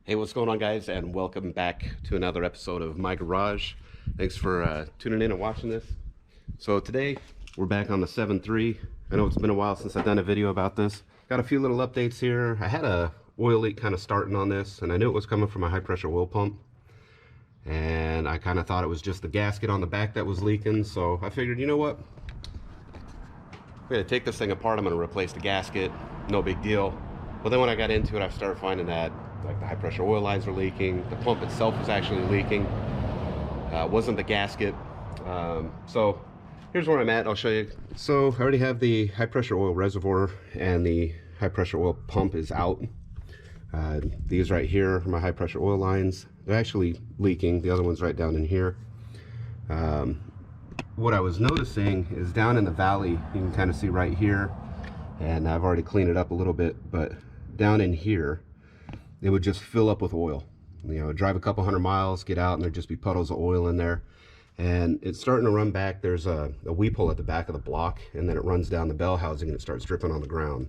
Hey, what's going on, guys, and welcome back to another episode of My Garage. Thanks for tuning in and watching this. So today we're back on the 7.3. I know it's been a while since I've done a video about this. Got a few little updates here. I had a oil leak kind of starting on this, and I knew it was coming from a high pressure oil pump, and I kind of thought it was just the gasket on the back that was leaking. So I figured, you know what, we're gonna take this thing apart. I'm gonna replace the gasket, no big deal. But then when I got into it, I started finding that like the high pressure oil lines were leaking, the pump itself was actually leaking, wasn't the gasket. So here's where I'm at. I'll show you. So I already have the high pressure oil reservoir, and the high pressure oil pump is out. These right here are my high pressure oil lines. They're actually leaking. The other one's right down in here. What I was noticing is down in the valley, you can kind of see right here, and I've already cleaned it up a little bit, but down in here it would just fill up with oil. You know, drive a couple hundred miles, get out, and there'd just be puddles of oil in there. And it's starting to run back. There's a weep hole at the back of the block, and then it runs down the bell housing and it starts dripping on the ground.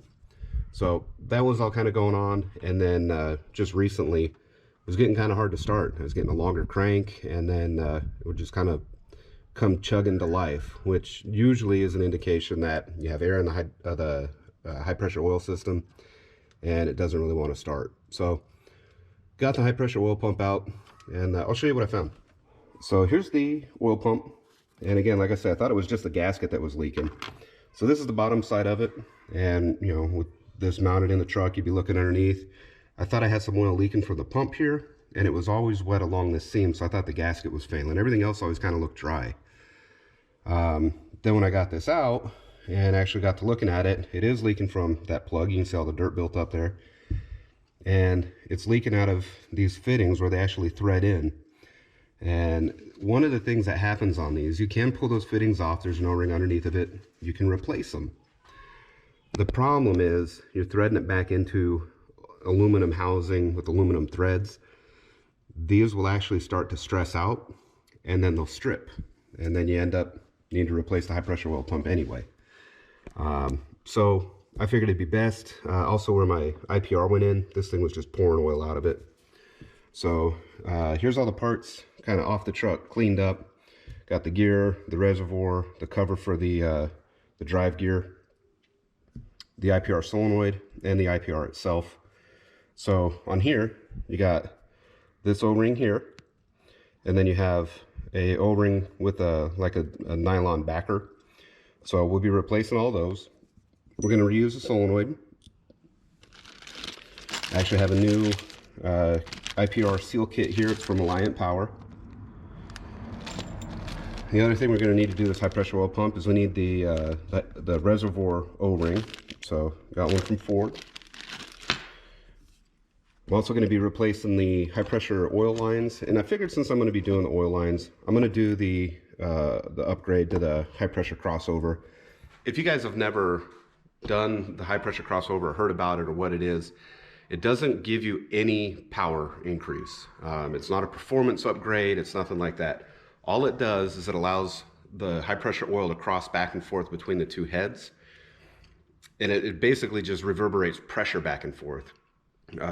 So that was all kind of going on. And then just recently it was getting kind of hard to start. I was getting a longer crank, and then it would just kind of come chugging to life, which usually is an indication that you have air in the high pressure oil system and it doesn't really want to start. So got the high pressure oil pump out, and I'll show you what I found. So here's the oil pump, and again, like I said, I thought it was just the gasket that was leaking. So this is the bottom side of it, and you know, with this mounted in the truck, you'd be looking underneath. I thought I had some oil leaking from the pump here, and it was always wet along this seam, so I thought the gasket was failing. Everything else always kind of looked dry. Then when I got this out and actually got to looking at it, it is leaking from that plug. You can see all the dirt built up there, and it's leaking out of these fittings where they actually thread in. And one of the things that happens on these, you can pull those fittings off. There's an O-ring underneath of it. You can replace them. The problem is you're threading it back into aluminum housing with aluminum threads. These will actually start to stress out, and then they'll strip, and then you end up needing to replace the high pressure oil pump anyway. So I figured it'd be best. Also, where my IPR went in, this thing was just pouring oil out of it. So here's all the parts kind of off the truck, cleaned up. Got the gear, the reservoir, the cover for the drive gear, the IPR solenoid, and the IPR itself. So on here, you got this O-ring here, and then you have a O-ring with a nylon backer. So we'll be replacing all those. We're going to reuse the solenoid. I actually have a new IPR seal kit here. It's from Alliant Power. The other thing we're going to need to do this high pressure oil pump is we need the reservoir O-ring. So got one from Ford. I'm also going to be replacing the high pressure oil lines, and I figured since I'm going to be doing the oil lines, I'm going to do the upgrade to the high pressure crossover. If you guys have never done the high pressure crossover or heard about it or what it is, it doesn't give you any power increase. It's not a performance upgrade. It's nothing like that. All it does is it allows the high pressure oil to cross back and forth between the two heads, and it basically just reverberates pressure back and forth.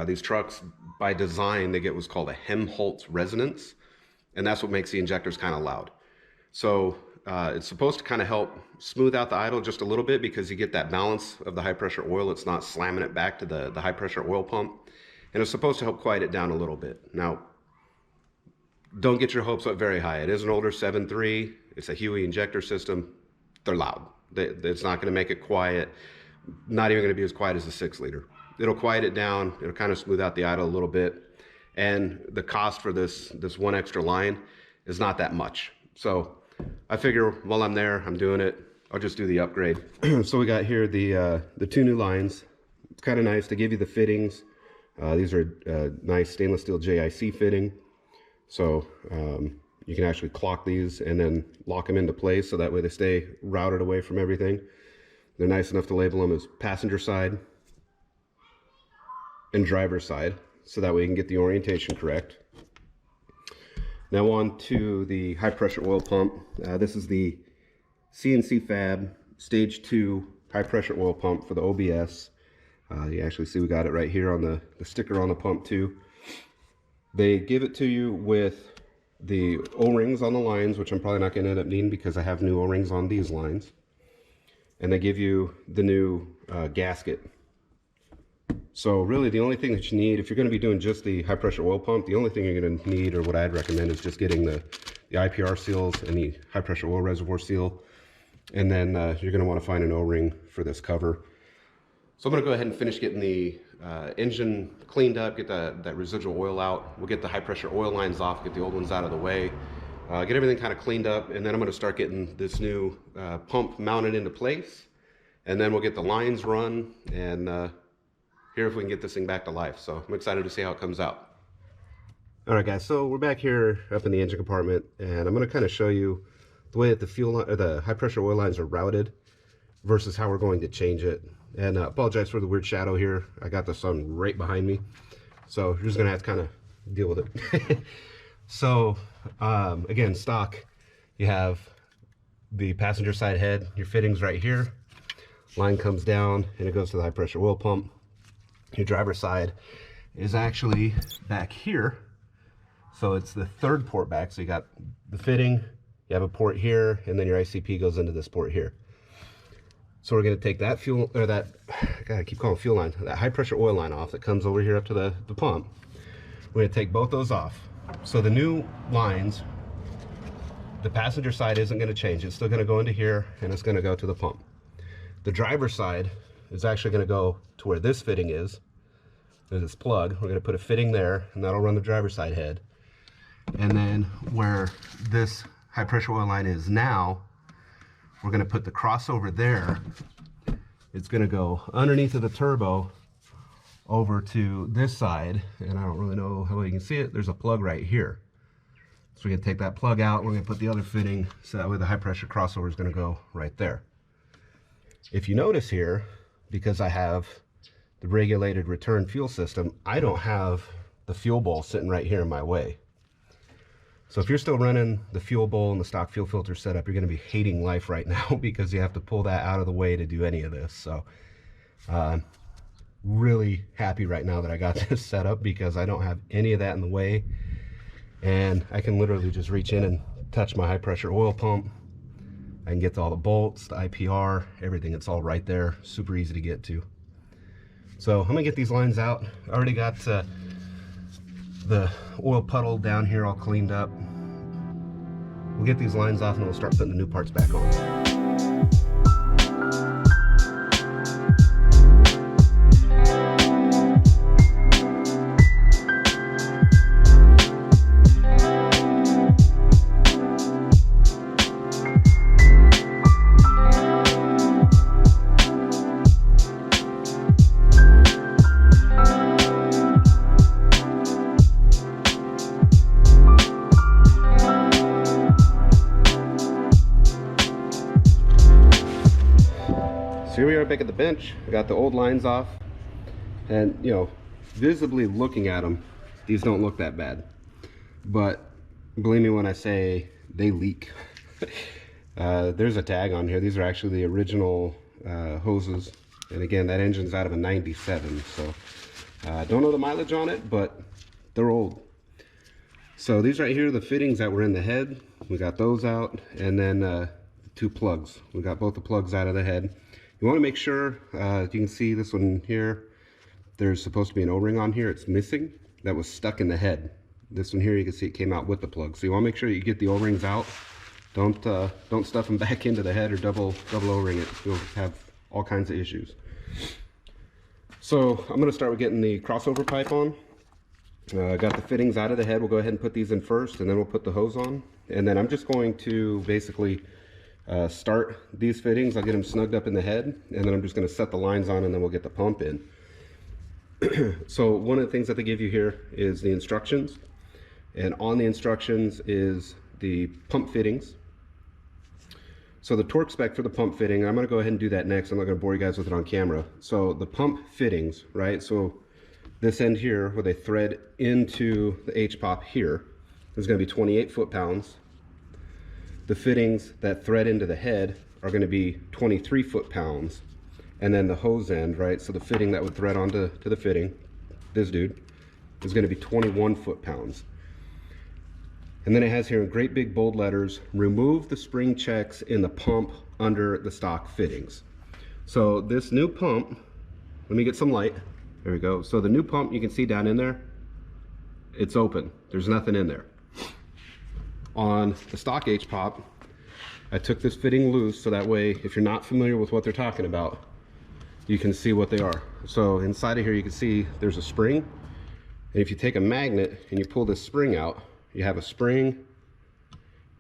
These trucks, by design, they get what's called a Helmholtz resonance, and that's what makes the injectors kind of loud. So it's supposed to kind of help smooth out the idle just a little bit, because you get that balance of the high pressure oil. It's not slamming it back to the high pressure oil pump, and it's supposed to help quiet it down a little bit. Now, don't get your hopes up very high. It is an older 7.3. It's a Huey injector system. They're loud. It's not going to make it quiet. Not even going to be as quiet as a 6-liter. It'll quiet it down. It'll kind of smooth out the idle a little bit. And the cost for this one extra line is not that much. So I figure while I'm there, I'm doing it, I'll just do the upgrade. So we got here the two new lines. It's kind of nice to give you the fittings. These are nice stainless steel JIC fitting. So you can actually clock these and then lock them into place, so that way they stay routed away from everything. They're nice enough to label them as passenger side and driver's side, so that way you can get the orientation correct. Now on to the high pressure oil pump. This is the CNC Fab Stage 2 high pressure oil pump for the OBS. You actually see we got it right here on the sticker on the pump too. They give it to you with the O-rings on the lines, which I'm probably not going to end up needing because I have new O-rings on these lines. And they give you the new gasket. So really the only thing that you need, if you're going to be doing just the high pressure oil pump, the only thing you're going to need, or what I'd recommend, is just getting the IPR seals and the high pressure oil reservoir seal. And then you're going to want to find an O-ring for this cover. So I'm going to go ahead and finish getting the engine cleaned up, get that residual oil out. We'll get the high pressure oil lines off, get the old ones out of the way, get everything kind of cleaned up, and then I'm going to start getting this new pump mounted into place. And then we'll get the lines run and hear if we can get this thing back to life. So I'm excited to see how it comes out. All right, guys, so we're back here up in the engine compartment, and I'm going to kind of show you the way that the high pressure oil lines are routed versus how we're going to change it. And apologize for the weird shadow here. I got the sun right behind me, so you're just gonna have to kind of deal with it. So again, stock, you have the passenger side head, your fittings right here, line comes down and it goes to the high pressure oil pump. Your driver's side is actually back here, so it's the third port back. So you got the fitting, you have a port here, and then your ICP goes into this port here. So we're going to take that fuel, or that, God, I keep calling it fuel line, that high pressure oil line off that comes over here up to the pump. We're going to take both those off. So the new lines, the passenger side isn't going to change. It's still going to go into here, and it's going to go to the pump. The driver's side is actually going to go to where this fitting is. There's this plug. We're going to put a fitting there, and that'll run the driver's side head. And then where this high pressure oil line is now, we're going to put the crossover there. It's going to go underneath of the turbo over to this side, and I don't really know how well you can see it. There's a plug right here. So we're going to take that plug out. We're going to put the other fitting, so that way the high pressure crossover is going to go right there. If you notice here, because I have the regulated return fuel system, I don't have the fuel bowl sitting right here in my way. So if you're still running the fuel bowl and the stock fuel filter setup, you're going to be hating life right now because you have to pull that out of the way to do any of this. So really happy right now that I got this set up because I don't have any of that in the way, and I can literally just reach in and touch my high pressure oil pump. I can get to all the bolts, the IPR, everything. It's all right there, super easy to get to. So I'm gonna get these lines out. I already got the oil puddle down here all cleaned up. We'll get these lines off and we'll start putting the new parts back on. So here we are back at the bench. I got the old lines off, and you know, visibly looking at them, these don't look that bad, but believe me when I say they leak. There's a tag on here. These are actually the original hoses, and again, that engine's out of a 97, so don't know the mileage on it, but they're old. So these right here are the fittings that were in the head. We got those out, and then two plugs. We got both the plugs out of the head. You want to make sure, you can see this one here, there's supposed to be an O-ring on here. It's missing. That was stuck in the head. This one here, you can see it came out with the plug. So you want to make sure you get the O-rings out. Don't stuff them back into the head or double O-ring it. You'll have all kinds of issues. So I'm going to start with getting the crossover pipe on. Got the fittings out of the head. We'll go ahead and put these in first, and then we'll put the hose on. And then I'm just going to basically start these fittings. I'll get them snugged up in the head, and then I'm just going to set the lines on, and then we'll get the pump in. So one of the things that they give you here is the instructions, and on the instructions is the pump fittings. So the torque spec for the pump fitting, I'm going to go ahead and do that next. I'm not going to bore you guys with it on camera. So the pump fittings, right? So this end here where they thread into the HPOP here is going to be 28 foot-pounds. The fittings that thread into the head are going to be 23 foot-pounds, and then the hose end, right? So the fitting that would thread onto the fitting, this dude, is going to be 21 foot-pounds. And then it has here in great big bold letters, remove the spring checks in the pump under the stock fittings. So this new pump, let me get some light. There we go. So the new pump, you can see down in there, it's open. There's nothing in there. On the stock HPOP, I took this fitting loose so that way, if you're not familiar with what they're talking about, you can see what they are. So inside of here, you can see there's a spring. And if you take a magnet and you pull this spring out, you have a spring.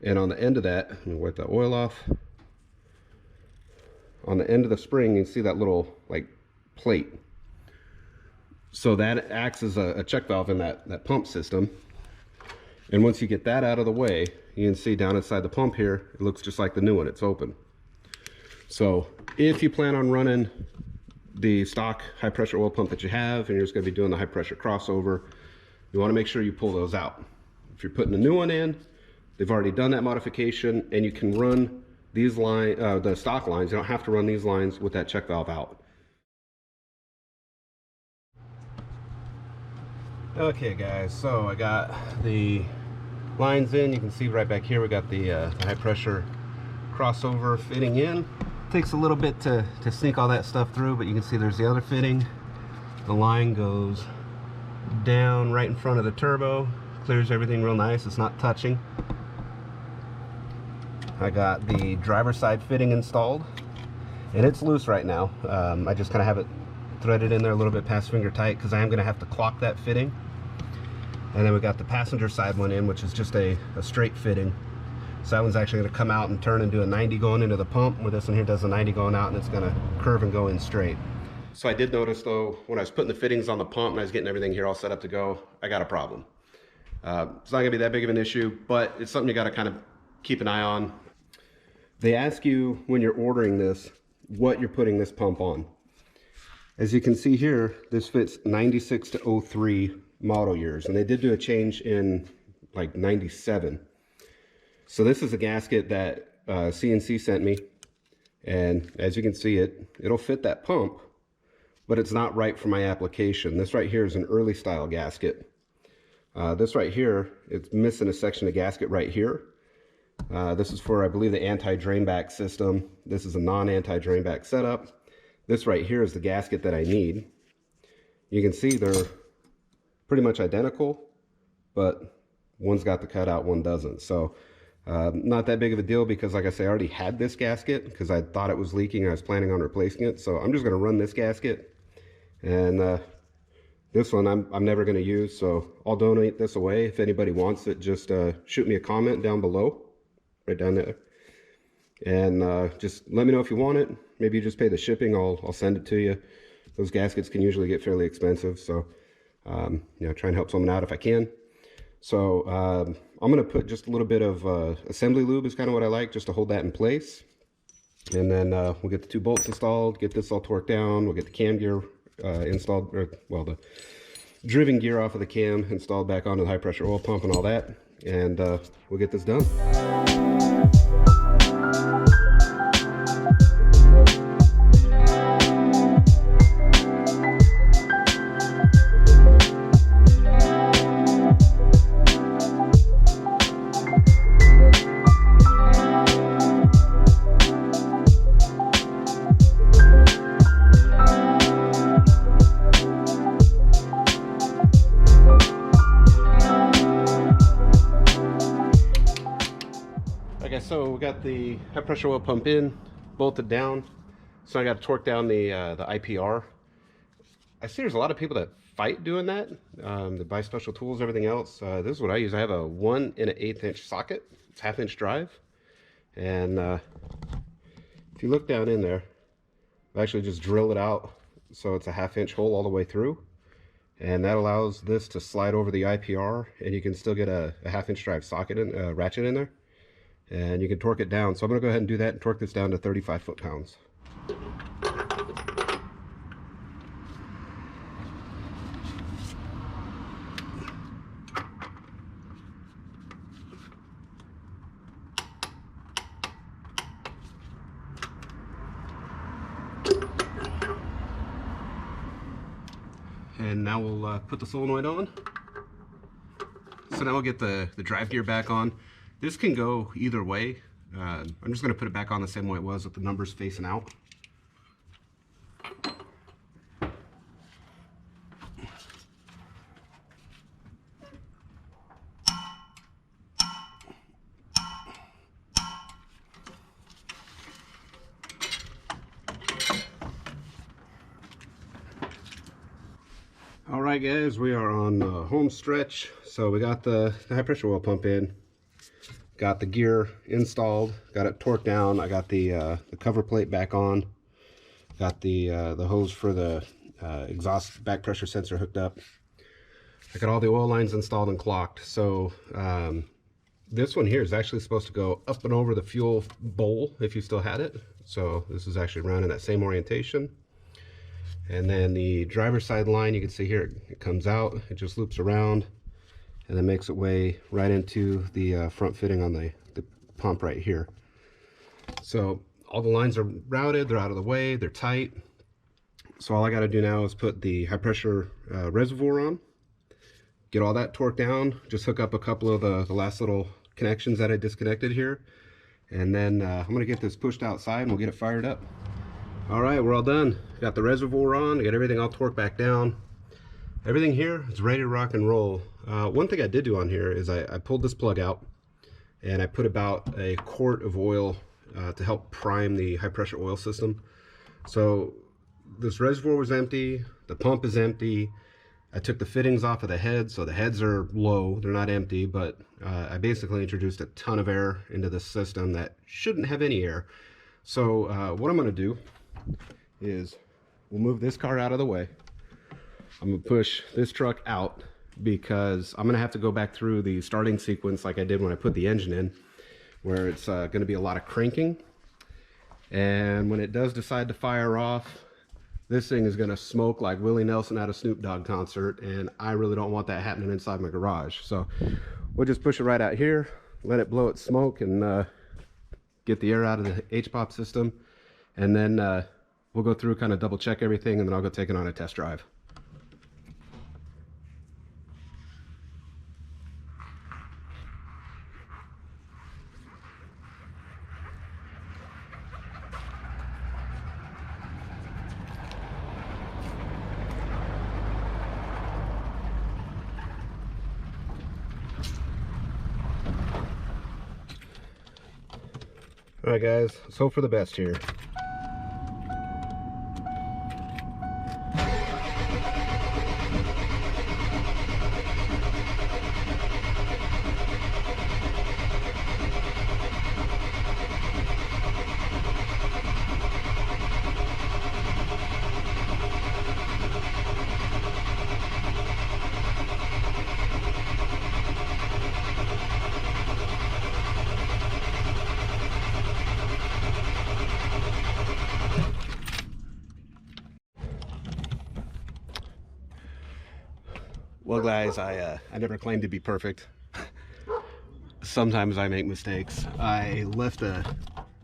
And on the end of that, let me wipe that oil off. On the end of the spring, you can see that little like plate. So that acts as a check valve in that pump system. And once you get that out of the way, you can see down inside the pump here, it looks just like the new one, it's open. So if you plan on running the stock high pressure oil pump that you have, and you're just gonna be doing the high pressure crossover, you wanna make sure you pull those out. If you're putting a new one in, they've already done that modification, and you can run these the stock lines. You don't have to run these lines with that check valve out. Okay guys, so I got the lines in. You can see right back here we got the high pressure crossover fitting in. Takes a little bit to sneak all that stuff through, but you can see there's the other fitting. The line goes down right in front of the turbo, clears everything real nice, it's not touching. I got the driver's side fitting installed, and it's loose right now. I just kind of have it threaded in there a little bit past finger tight because I am going to have to clock that fitting. And then we got the passenger side one in, which is just a straight fitting. So that one's actually going to come out and turn and do a 90 going into the pump, where this one here does a 90 going out, and it's going to curve and go in straight. So I did notice though, when I was putting the fittings on the pump and I was getting everything here all set up to go, I got a problem. It's not going to be that big of an issue, but it's something you got to kind of keep an eye on. They ask you when you're ordering this, what you're putting this pump on. As you can see here, this fits 96 to 03 model years, and they did do a change in like 97. So this is a gasket that CNC sent me, and as you can see, it'll fit that pump, but it's not right for my application. This right here is an early style gasket. This right here, it's missing a section of gasket right here. This is for, I believe, the anti-drain back system. This is a non-anti-drain back setup. This right here is the gasket that I need. You can see they're pretty much identical, but one's got the cutout, one doesn't. So not that big of a deal, because like I say, I already had this gasket because I thought it was leaking and I was planning on replacing it. So I'm just going to run this gasket, and this one I'm never going to use, so I'll donate this away. If anybody wants it, just shoot me a comment down below, right down there, and just let me know if you want it. Maybe you just pay the shipping, I'll send it to you. Those gaskets can usually get fairly expensive, so you know, try and help someone out if I can. So I'm going to put just a little bit of assembly lube is kind of what I like, just to hold that in place. And then we'll get the 2 bolts installed, get this all torqued down, we'll get the cam gear installed, or well, the driven gear off of the cam installed back onto the high pressure oil pump and all that, and we'll get this done. Okay, so we got the high pressure oil pump in, bolted down. So I got to torque down the IPR. I see there's a lot of people that fight doing that. They buy special tools, everything else. This is what I use. I have a 1 1/8 inch socket. It's 1/2 inch drive. And if you look down in there, I actually just drill it out so it's a 1/2 inch hole all the way through. And that allows this to slide over the IPR, and you can still get a 1/2 inch drive socket in, ratchet in there. And you can torque it down. So I'm going to go ahead and do that and torque this down to 35 foot-pounds. And now we'll put the solenoid on. So now we'll get the drive gear back on. This can go either way. I'm just going to put it back on the same way it was with the numbers facing out. Alright guys, we are on the home stretch. So we got the high pressure oil pump in, got the gear installed, got it torqued down. I got the cover plate back on, got the hose for the exhaust back pressure sensor hooked up. I got all the oil lines installed and clocked. So this one here is actually supposed to go up and over the fuel bowl if you still had it. So this is actually around in that same orientation. And then the driver's side line, you can see here, it comes out, it just loops around and then makes its way right into the front fitting on the pump right here. So all the lines are routed, they're out of the way, they're tight. So all I got to do now is put the high pressure reservoir on, get all that torqued down, just hook up a couple of the last little connections that I disconnected here. And then I'm going to get this pushed outside and we'll get it fired up. All right, we're all done. Got the reservoir on, got everything all torqued back down. Everything here is ready to rock and roll. One thing I did do on here is I pulled this plug out and I put about a quart of oil to help prime the high pressure oil system. So this reservoir was empty, the pump is empty. I took the fittings off of the heads, so the heads are low, they're not empty, but I basically introduced a ton of air into this system that shouldn't have any air. So what I'm gonna do is we'll move this car out of the way. I'm gonna push this truck out because I'm gonna have to go back through the starting sequence like I did when I put the engine in, where it's gonna be a lot of cranking. And when it does decide to fire off, this thing is gonna smoke like Willie Nelson at a Snoop Dogg concert, and I really don't want that happening inside my garage. So we'll just push it right out here, let it blow its smoke and get the air out of the HPOP system. And then we'll go through, kind of double check everything, and then I'll go take it on a test drive. All right guys, let's hope for the best here. Well guys, I never claimed to be perfect. Sometimes I make mistakes. I left a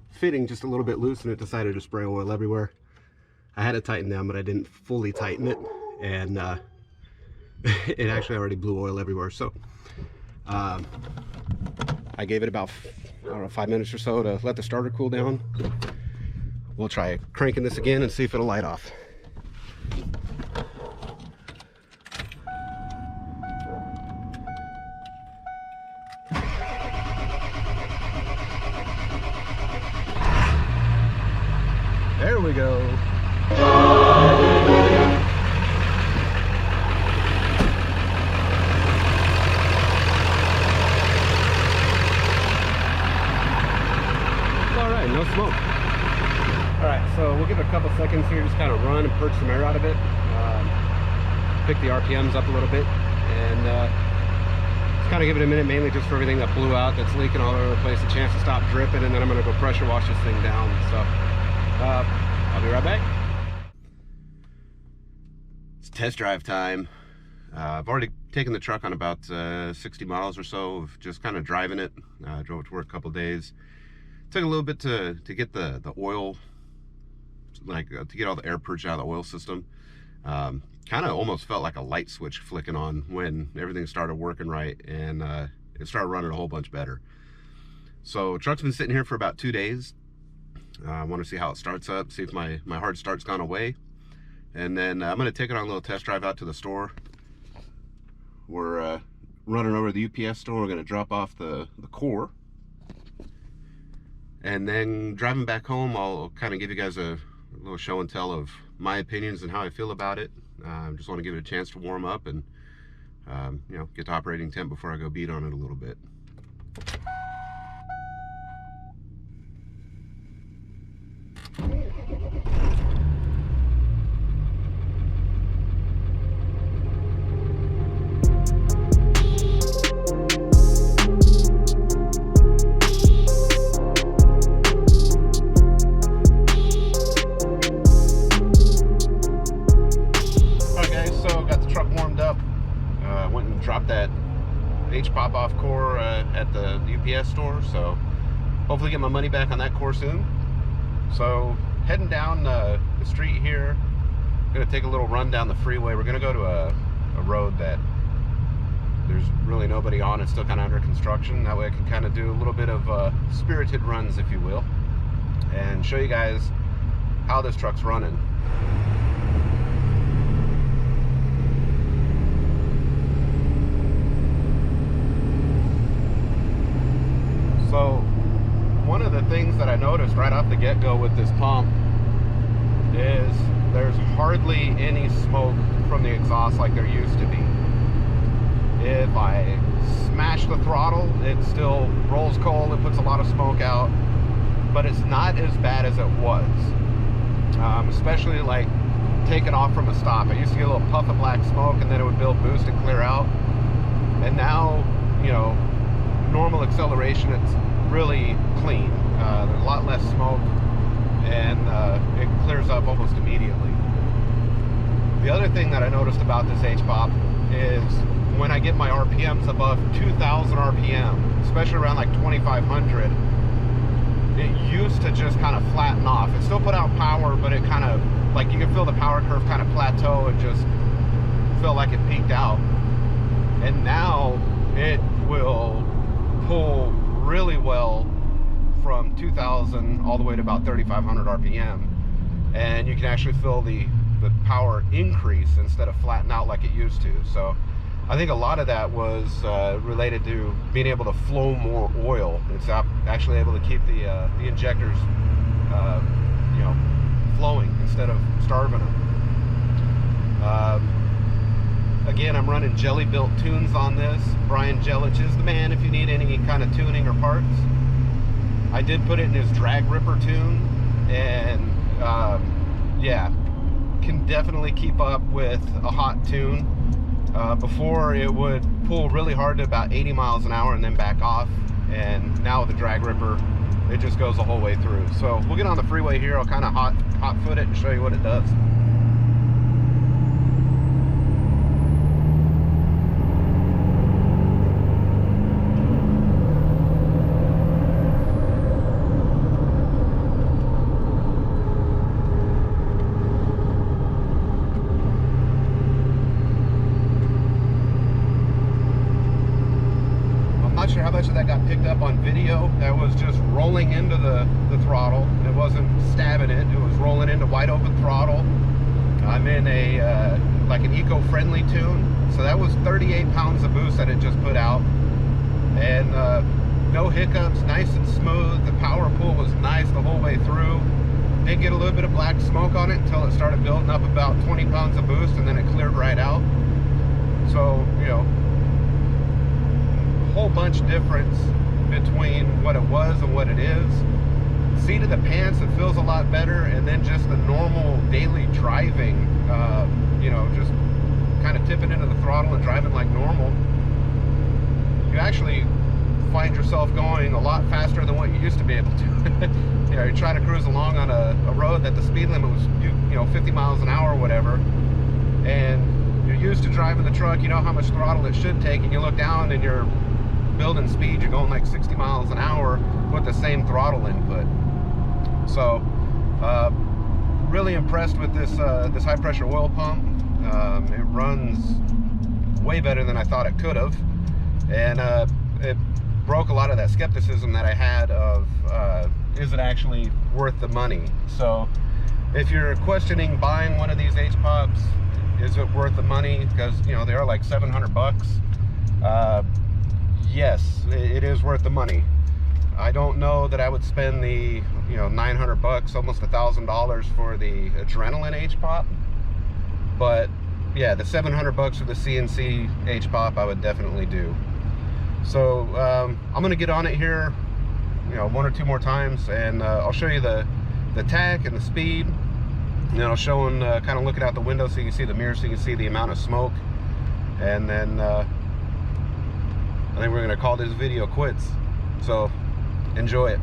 fitting just a little bit loose and it decided to spray oil everywhere. I had it tightened down, but I didn't fully tighten it, and it actually already blew oil everywhere. So I gave it about, I don't know, 5 minutes or so to let the starter cool down. We'll try cranking this again and see if it'll light off. There we go. All right, no smoke. All right, so we'll give it a couple seconds here, just kind of run and purge some air out of it. Pick the RPMs up a little bit, and just kind of give it a minute, mainly just for everything that blew out, that's leaking all over the place, a chance to stop dripping, and then I'm going to go pressure wash this thing down. So I'll be right back. It's test drive time. I've already taken the truck on about 60 miles or so of just kind of driving it. Drove it to work a couple days. Took a little bit to get the oil, like to get all the air purged out of the oil system. kind of almost felt like a light switch flicking on when everything started working right, and it started running a whole bunch better. So truck's been sitting here for about 2 days. I want to see how it starts up, see if my hard start's gone away, and then I'm going to take it on a little test drive out to the store. We're running over to the UPS store. We're going to drop off the core, and then driving back home, I'll kind of give you guys a little show and tell of my opinions and how I feel about it. Just want to give it a chance to warm up and you know, get to operating temp before I go beat on it a little bit. Went and dropped that HPOP off core at the UPS store, so hopefully get my money back on that core soon. So heading down the street here, gonna take a little run down the freeway. We're gonna go to a road that there's really nobody on. It's still kind of under construction. That way I can kind of do a little bit of spirited runs, if you will, and show you guys how this truck's running. So one of the things that I noticed right off the get-go with this pump is there's hardly any smoke from the exhaust like there used to be. If I smash the throttle, it still rolls coal, it puts a lot of smoke out, but it's not as bad as it was. Especially like taking off from a stop. I used to get a little puff of black smoke and then it would build boost and clear out. And now, you know, normal acceleration, it's really clean. There's a lot less smoke, and it clears up almost immediately. The other thing that I noticed about this HPOP is when I get my RPMs above 2,000 RPM, especially around like 2,500, it used to just kind of flatten off. It still put out power, but it kind of, like, you can feel the power curve kind of plateau and just feel like it peaked out. And now it will pull really well from 2,000 all the way to about 3,500 RPM, and you can actually feel the power increase instead of flatten out like it used to. So I think a lot of that was related to being able to flow more oil. It's actually able to keep the injectors you know, flowing instead of starving them. Again, I'm running Jelly Built tunes on this. Brian Jelich is the man if you need any kind of tuning or parts. I did put it in his drag ripper tune, and yeah, can definitely keep up with a hot tune. Before it would pull really hard to about 80 miles an hour and then back off, and now with the drag ripper it just goes the whole way through. So we'll get on the freeway here. I'll kind of hot foot it and show you what it does. Sure how much of that got picked up on video. That was just rolling into the throttle. It wasn't stabbing it. It was rolling into wide open throttle. I'm in a like an eco-friendly tune, so that was 38 pounds of boost that it just put out, and no hiccups, nice and smooth. The power pull was nice the whole way through. Did get a little bit of black smoke on it until it started building up about 20 pounds of boost, and then it cleared right out. So, you know, whole bunch difference between what it was and what it is. Seat of the pants, it feels a lot better, and then just the normal daily driving, you know, just kind of tipping into the throttle and driving like normal, you actually find yourself going a lot faster than what you used to be able to. You know, you're trying to cruise along on a road that the speed limit was, you know, 50 miles an hour or whatever, and you're used to driving the truck, you know how much throttle it should take, and you look down and you're building speed, you're going like 60 miles an hour with the same throttle input. So really impressed with this this high pressure oil pump. It runs way better than I thought it could have, and it broke a lot of that skepticism that I had of is it actually worth the money. So if you're questioning buying one of these HPOPs, is it worth the money, because you know they are like 700 bucks, yes, it is worth the money. I don't know that I would spend the 900 bucks, almost $1,000 for the adrenaline HPOP, but yeah, the 700 bucks for the CNC HPOP I would definitely do. So I'm gonna get on it here, one or two more times, and I'll show you the tack and the speed, and then I'll show them kind of looking out the window so you can see the mirror, so you can see the amount of smoke, and then I think we're gonna call this video quits. So enjoy it.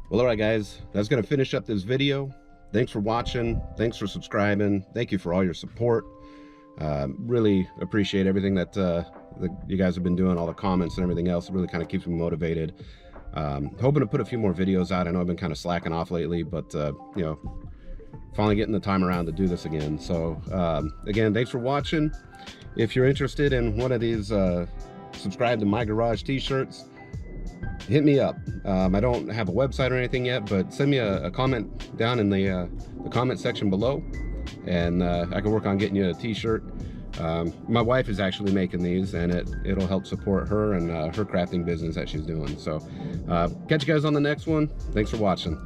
Well, all right, guys, that's going to finish up this video. Thanks for watching. Thanks for subscribing. Thank you for all your support. Really appreciate everything that you guys have been doing, all the comments and everything else. It really kind of keeps me motivated. Hoping to put a few more videos out. I know I've been kind of slacking off lately, but finally getting the time around to do this again. So again, thanks for watching. If you're interested in one of these subscribe to my garage t-shirts, hit me up. I don't have a website or anything yet, but send me a comment down in the comment section below, and I can work on getting you a t-shirt. My wife is actually making these, and it'll help support her and her crafting business that she's doing. So catch you guys on the next one. Thanks for watching.